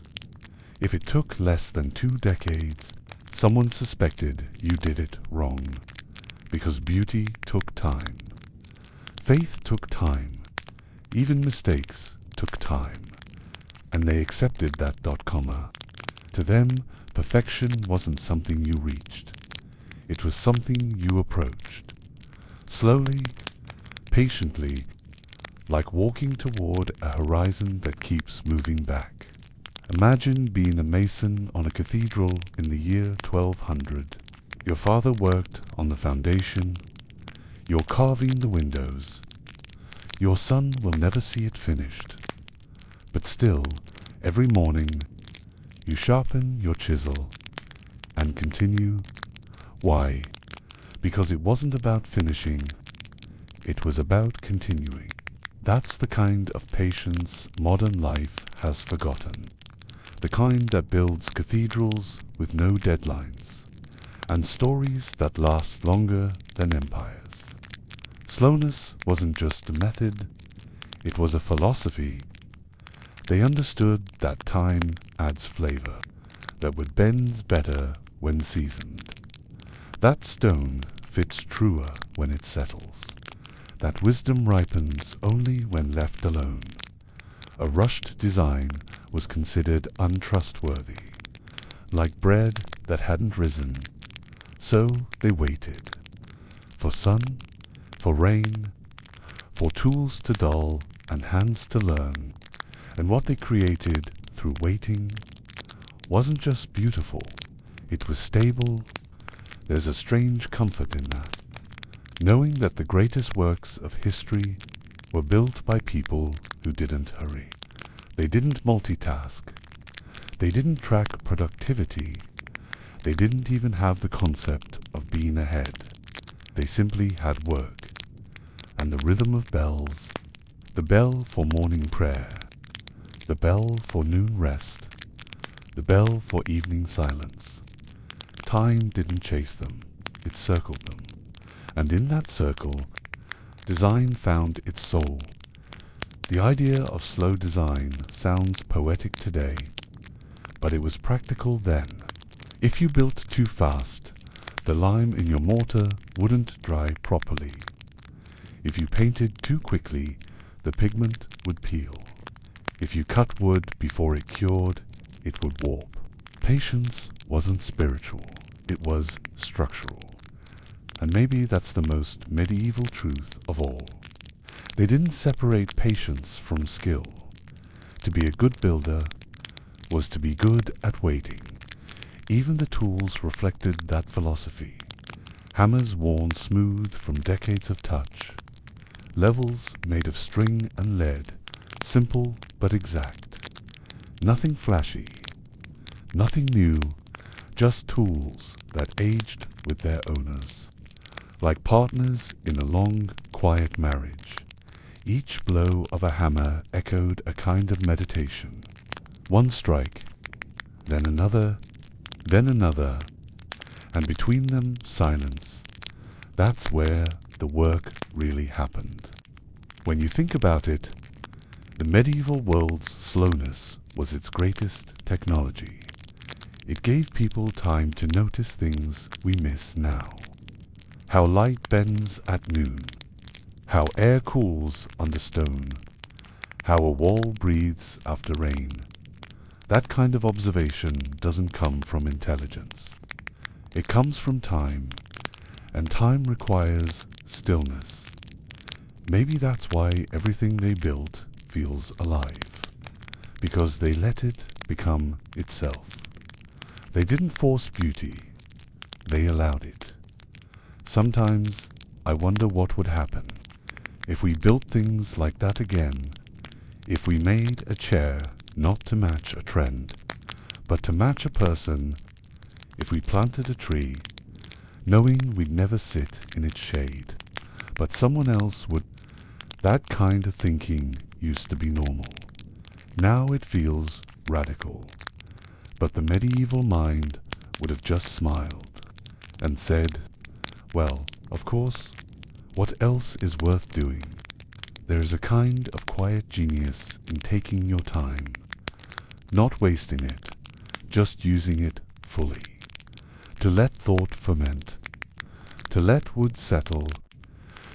if it took less than 2 decades, someone suspected you did it wrong, because beauty took time. Faith took time. Even mistakes took time. And they accepted that comma. To them, perfection wasn't something you reached. It was something you approached. Slowly, patiently, like walking toward a horizon that keeps moving back. Imagine being a mason on a cathedral in the year 1200. Your father worked on the foundation. You're carving the windows. Your son will never see it finished. But still, every morning, you sharpen your chisel and continue. Why? Because it wasn't about finishing. It was about continuing. That's the kind of patience modern life has forgotten. The kind that builds cathedrals with no deadlines, and stories that last longer than empires. Slowness wasn't just a method, it was a philosophy. They understood that time adds flavor, that wood bends better when seasoned. That stone fits truer when it settles, that wisdom ripens only when left alone. A rushed design was considered untrustworthy, like bread that hadn't risen. So they waited, for sun, for rain, for tools to dull and hands to learn, and what they created through waiting wasn't just beautiful, it was stable. There's a strange comfort in that, knowing that the greatest works of history were built by people who didn't hurry. They didn't multitask. They didn't track productivity. They didn't even have the concept of being ahead. They simply had work, and the rhythm of bells, the bell for morning prayer, the bell for noon rest, the bell for evening silence. Time didn't chase them, it circled them, and in that circle, design found its soul. The idea of slow design sounds poetic today, but it was practical then. If you built too fast, the lime in your mortar wouldn't dry properly. If you painted too quickly, the pigment would peel. If you cut wood before it cured, it would warp. Patience wasn't spiritual, it was structural. And maybe that's the most medieval truth of all. They didn't separate patience from skill. To be a good builder was to be good at waiting. Even the tools reflected that philosophy. Hammers worn smooth from decades of touch. Levels made of string and lead, simple but exact. Nothing flashy, nothing new, just tools that aged with their owners. Like partners in a long, quiet marriage, each blow of a hammer echoed a kind of meditation. One strike, then another, and between them silence. That's where the work really happened. When you think about it, the medieval world's slowness was its greatest technology. It gave people time to notice things we miss now. How light bends at noon, how air cools under stone, how a wall breathes after rain. That kind of observation doesn't come from intelligence. It comes from time, and time requires stillness. Maybe that's why everything they built feels alive, because they let it become itself. They didn't force beauty, they allowed it. Sometimes I wonder what would happen if we built things like that again, if we made a chair not to match a trend, but to match a person, if we planted a tree, knowing we'd never sit in its shade, but someone else would. That kind of thinking used to be normal. Now it feels radical. But the medieval mind would have just smiled and said, well, of course, what else is worth doing? There is a kind of quiet genius in taking your time, not wasting it, just using it fully, to let thought ferment, to let wood settle,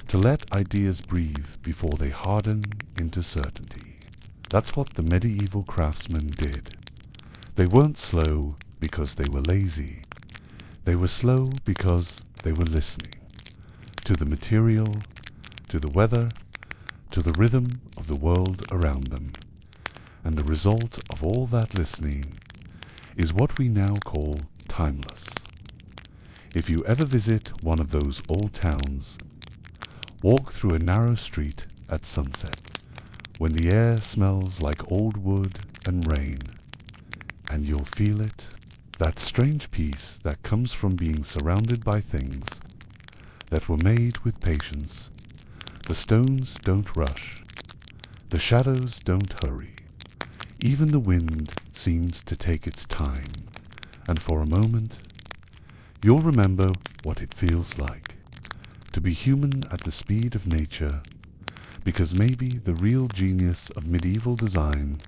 to let ideas breathe before they harden into certainty. That's what the medieval craftsmen did. They weren't slow because they were lazy. They were slow because they were listening to the material, to the weather, to the rhythm of the world around them. And the result of all that listening is what we now call timeless. If you ever visit one of those old towns, walk through a narrow street at sunset, when the air smells like old wood and rain, and you'll feel it, that strange peace that comes from being surrounded by things that were made with patience. The stones don't rush, the shadows don't hurry, even the wind seems to take its time, and for a moment, you'll remember what it feels like to be human at the speed of nature, because maybe the real genius of medieval design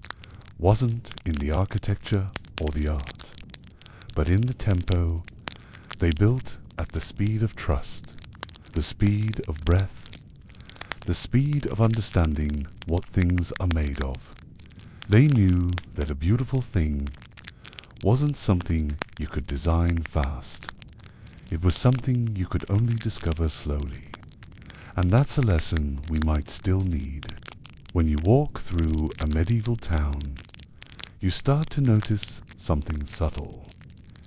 wasn't in the architecture or the art, but in the tempo they built at the speed of trust, the speed of breath, the speed of understanding what things are made of. They knew that a beautiful thing wasn't something you could design fast. It was something you could only discover slowly. And that's a lesson we might still need. When you walk through a medieval town, you start to notice something subtle.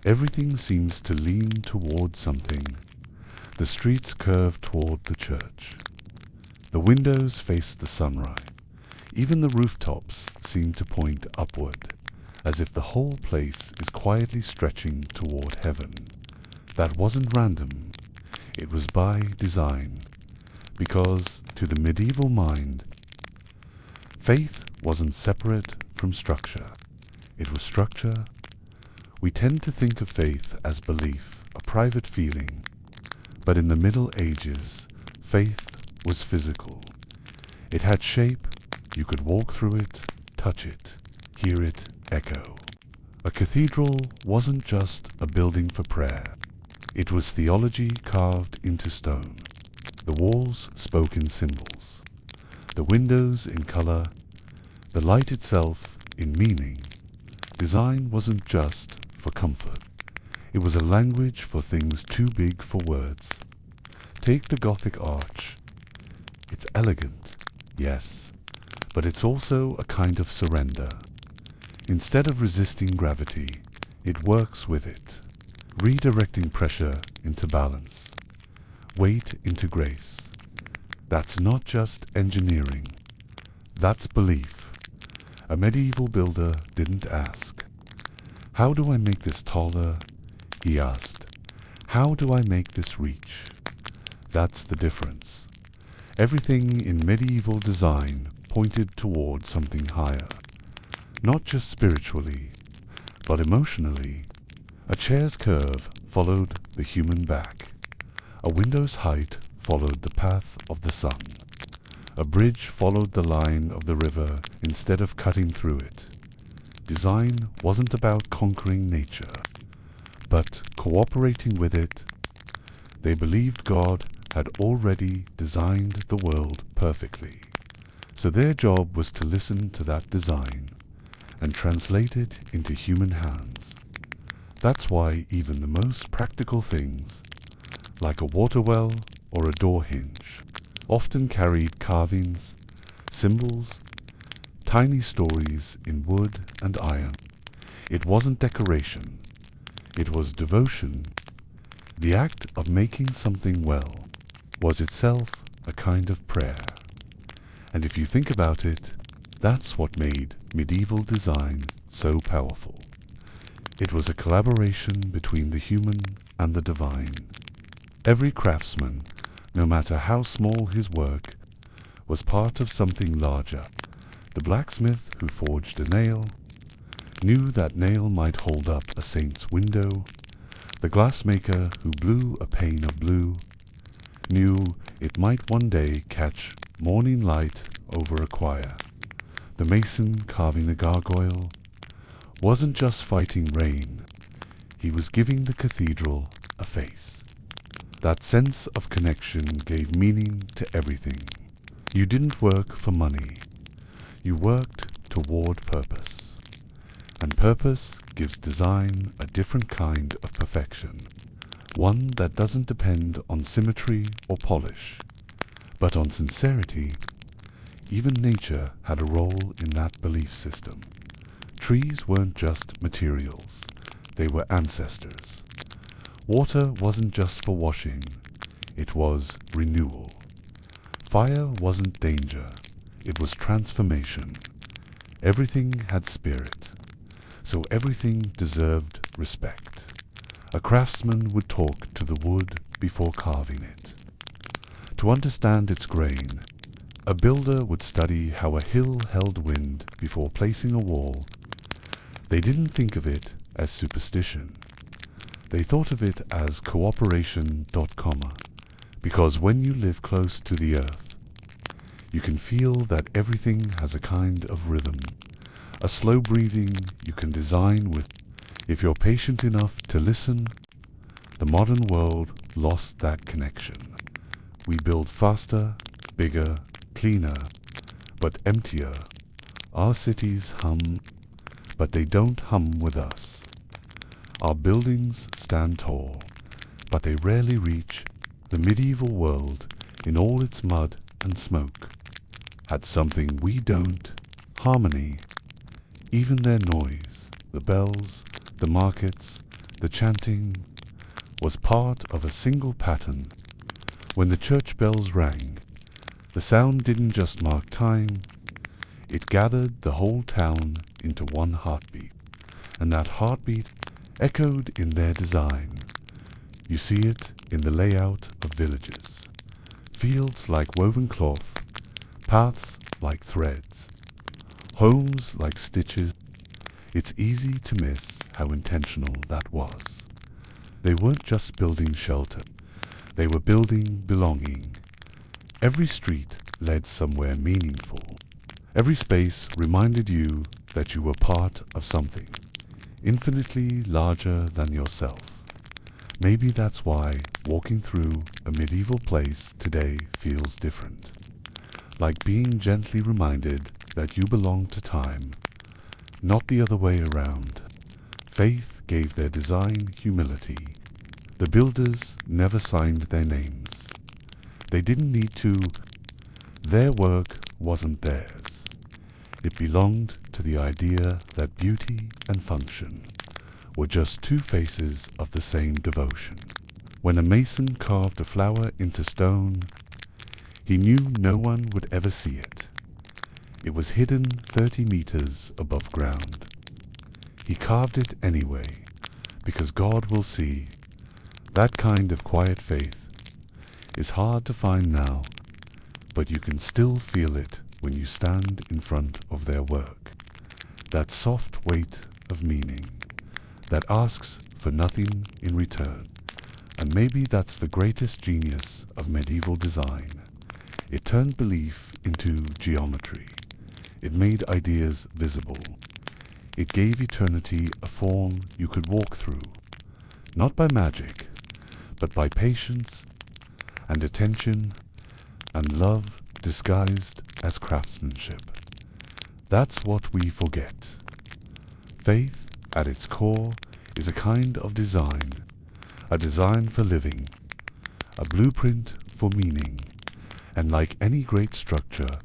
Everything seems to lean towards something. The streets curve toward the church. The windows face the sunrise. Even the rooftops seem to point upward, as if the whole place is quietly stretching toward heaven. That wasn't random. It was by design, because to the medieval mind, faith wasn't separate from structure. It was structure. We tend to think of faith as belief, a private feeling, but in the Middle Ages, faith was physical. It had shape. You could walk through it, touch it, hear it echo. A cathedral wasn't just a building for prayer. It was theology carved into stone. The walls spoke in symbols, the windows in color, the light itself in meaning. Design wasn't just for comfort. It was a language for things too big for words. Take the Gothic arch. It's elegant, yes, but it's also a kind of surrender. Instead of resisting gravity, it works with it, redirecting pressure into balance, weight into grace. That's not just engineering, that's belief. A medieval builder didn't ask, "How do I make this taller?" He asked, "How do I make this reach?" That's the difference. Everything in medieval design pointed toward something higher, not just spiritually, but emotionally. A chair's curve followed the human back. A window's height followed the path of the sun. A bridge followed the line of the river instead of cutting through it. Design wasn't about conquering nature, but cooperating with it. They believed God had already designed the world perfectly, so their job was to listen to that design and translate it into human hands. That's why even the most practical things, like a water well or a door hinge, often carried carvings, symbols, tiny stories in wood and iron. It wasn't decoration. It was devotion. The act of making something well was itself a kind of prayer. And if you think about it, that's what made medieval design so powerful. It was a collaboration between the human and the divine. Every craftsman, no matter how small his work, was part of something larger. The blacksmith who forged a nail knew that nail might hold up a saint's window. The glassmaker who blew a pane of blue knew it might one day catch morning light over a choir. The mason carving a gargoyle wasn't just fighting rain. He was giving the cathedral a face. That sense of connection gave meaning to everything. You didn't work for money. You worked toward purpose. And purpose gives design a different kind of perfection, one that doesn't depend on symmetry or polish, but on sincerity. Even nature had a role in that belief system. Trees weren't just materials, they were ancestors. Water wasn't just for washing, it was renewal. Fire wasn't danger, it was transformation. Everything had spirit, so everything deserved respect. A craftsman would talk to the wood before carving it. To understand its grain, a builder would study how a hill held wind before placing a wall. They didn't think of it as superstition. They thought of it as cooperation. Because when you live close to the earth, you can feel that everything has a kind of rhythm, a slow breathing you can design with. If you're patient enough to listen, the modern world lost that connection. We build faster, bigger, cleaner, but emptier. Our cities hum, but they don't hum with us. Our buildings stand tall, but they rarely reach the medieval world in all its mud and smoke. Had something we don't, harmony. Even their noise, the bells, the markets, the chanting, was part of a single pattern. When the church bells rang, the sound didn't just mark time, it gathered the whole town into one heartbeat, and that heartbeat echoed in their design. You see it in the layout of villages, fields like woven cloth, paths like threads, homes like stitches. It's easy to miss how intentional that was. They weren't just building shelter, they were building belonging. Every street led somewhere meaningful. Every space reminded you that you were part of something infinitely larger than yourself. Maybe that's why walking through a medieval place today feels different. Like being gently reminded that you belong to time, not the other way around. Faith gave their design humility. The builders never signed their names. They didn't need to. Their work wasn't theirs. It belonged to the idea that beauty and function were just two faces of the same devotion. When a mason carved a flower into stone, he knew no one would ever see it. It was hidden 30 meters above ground. He carved it anyway, because God will see. That kind of quiet faith is hard to find now, but you can still feel it when you stand in front of their work. That soft weight of meaning that asks for nothing in return. And maybe that's the greatest genius of medieval design. It turned belief into geometry. It made ideas visible. It gave eternity a form you could walk through, not by magic, but by patience and attention and love disguised as craftsmanship. That's what we forget. Faith, at its core, is a kind of design, a design for living, a blueprint for meaning, and like any great structure,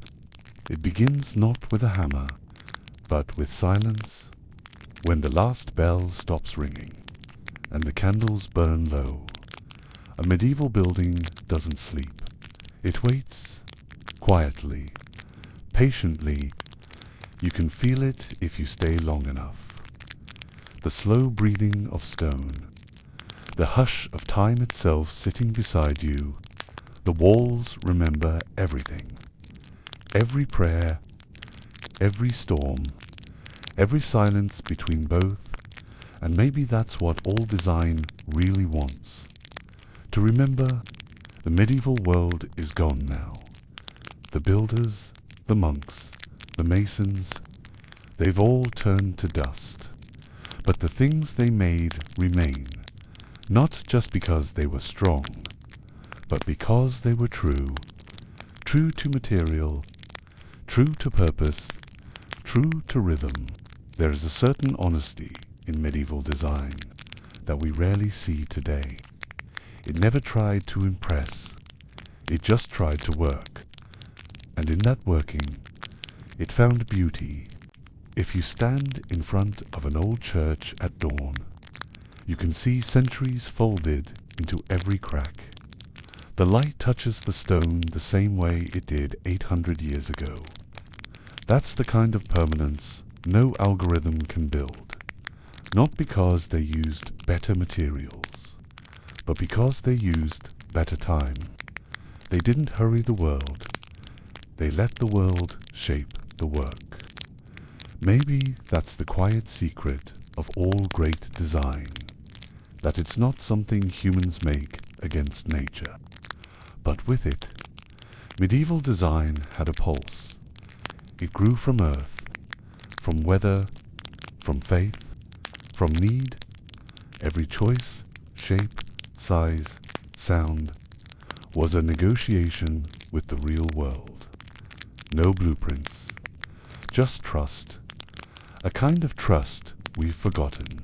it begins not with a hammer, but with silence. When the last bell stops ringing, and the candles burn low, a medieval building doesn't sleep. It waits, quietly, patiently. You can feel it if you stay long enough. The slow breathing of stone, the hush of time itself sitting beside you. The walls remember everything. Every prayer, every storm, every silence between both, and maybe that's what all design really wants. To remember, the medieval world is gone now. The builders, the monks, the masons, they've all turned to dust. But the things they made remain, not just because they were strong, but because they were true, true to material, true to purpose, true to rhythm. There is a certain honesty in medieval design that we rarely see today. It never tried to impress, it just tried to work. And in that working, it found beauty. If you stand in front of an old church at dawn, you can see centuries folded into every crack. The light touches the stone the same way it did 800 years ago. That's the kind of permanence no algorithm can build. Not because they used better materials, but because they used better time. They didn't hurry the world. They let the world shape the work. Maybe that's the quiet secret of all great design, that it's not something humans make against nature, but with it. Medieval design had a pulse. It grew from earth, from weather, from faith, from need. Every choice, shape, size, sound was a negotiation with the real world. No blueprints, just trust. A kind of trust we've forgotten.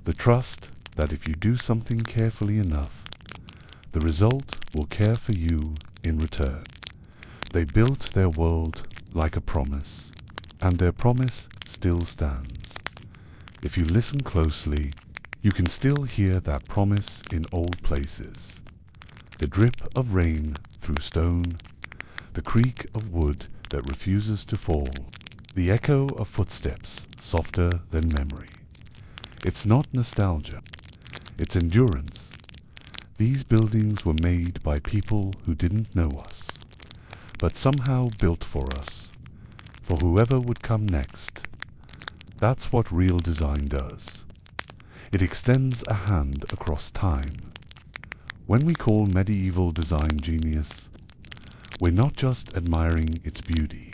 The trust that if you do something carefully enough, the result will care for you in return. They built their world like a promise, and their promise still stands. If you listen closely, you can still hear that promise in old places. The drip of rain through stone, the creak of wood that refuses to fall, the echo of footsteps softer than memory. It's not nostalgia, it's endurance. These buildings were made by people who didn't know us, but somehow built for us, for whoever would come next. That's what real design does. It extends a hand across time. When we call medieval design genius, we're not just admiring its beauty,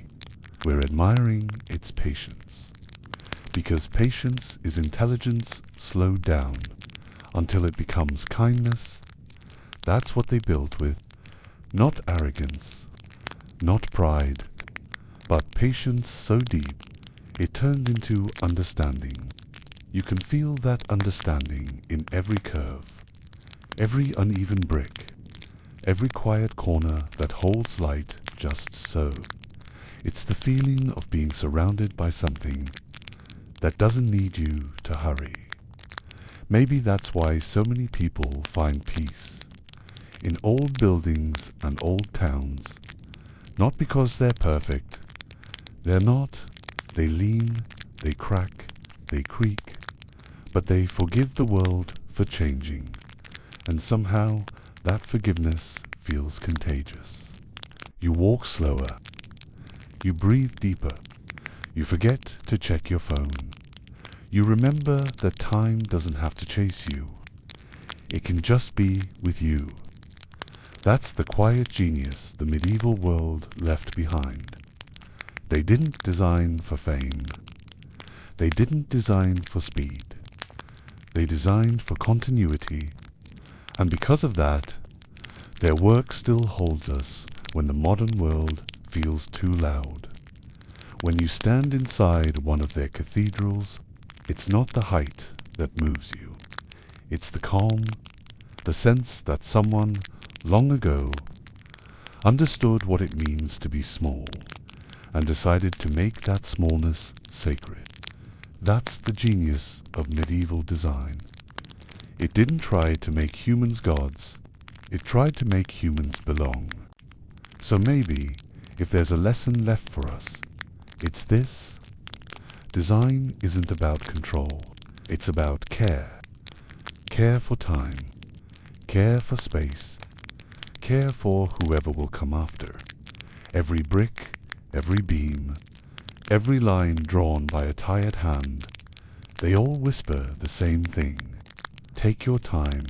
we're admiring its patience. Because patience is intelligence slowed down until it becomes kindness. That's what they built with, not arrogance, not pride, but patience so deep it turned into understanding. You can feel that understanding in every curve, every uneven brick, every quiet corner that holds light just so. It's the feeling of being surrounded by something that doesn't need you to hurry. Maybe that's why so many people find peace in old buildings and old towns, not because they're perfect. They're not. They lean, they crack, they creak, but they forgive the world for changing, and somehow that forgiveness feels contagious. You walk slower, you breathe deeper, you forget to check your phone. You remember that time doesn't have to chase you. It can just be with you. That's the quiet genius the medieval world left behind. They didn't design for fame. They didn't design for speed. They designed for continuity, and because of that, their work still holds us when the modern world feels too loud. When you stand inside one of their cathedrals, it's not the height that moves you. It's the calm, the sense that someone, long ago, understood what it means to be small and decided to make that smallness sacred. That's the genius of medieval design. It didn't try to make humans gods. It tried to make humans belong. So maybe, if there's a lesson left for us, it's this. Design isn't about control. It's about care. Care for time. Care for space. Care for whoever will come after. Every brick, every beam, every line drawn by a tired hand, they all whisper the same thing. Take your time,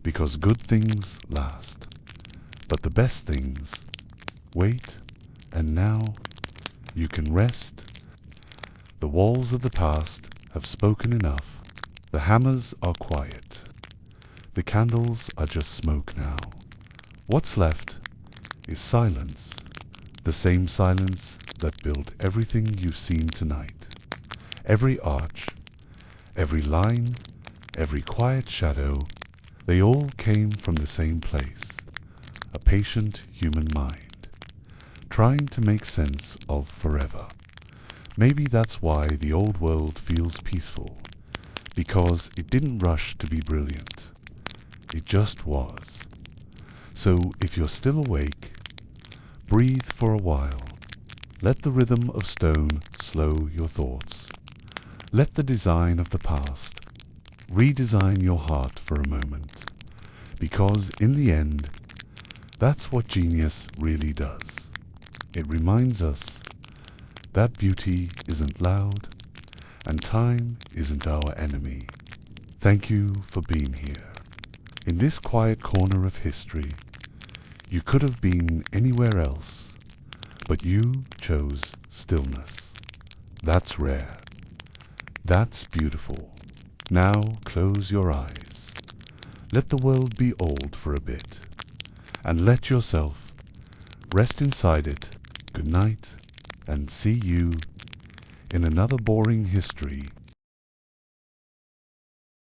because good things last. But the best things wait, and now you can rest. The walls of the past have spoken enough. The hammers are quiet. The candles are just smoke now. What's left is silence, the same silence that built everything you've seen tonight. Every arch, every line, every quiet shadow, they all came from the same place, a patient human mind, trying to make sense of forever. Maybe that's why the old world feels peaceful, because it didn't rush to be brilliant. It just was. So if you're still awake, breathe for a while. Let the rhythm of stone slow your thoughts. Let the design of the past redesign your heart for a moment, because in the end, that's what genius really does. It reminds us that beauty isn't loud, and time isn't our enemy. Thank you for being here. In this quiet corner of history, you could have been anywhere else, but you chose stillness. That's rare. That's beautiful. Now close your eyes. Let the world be old for a bit, and let yourself rest inside it. Good night, and see you in another boring history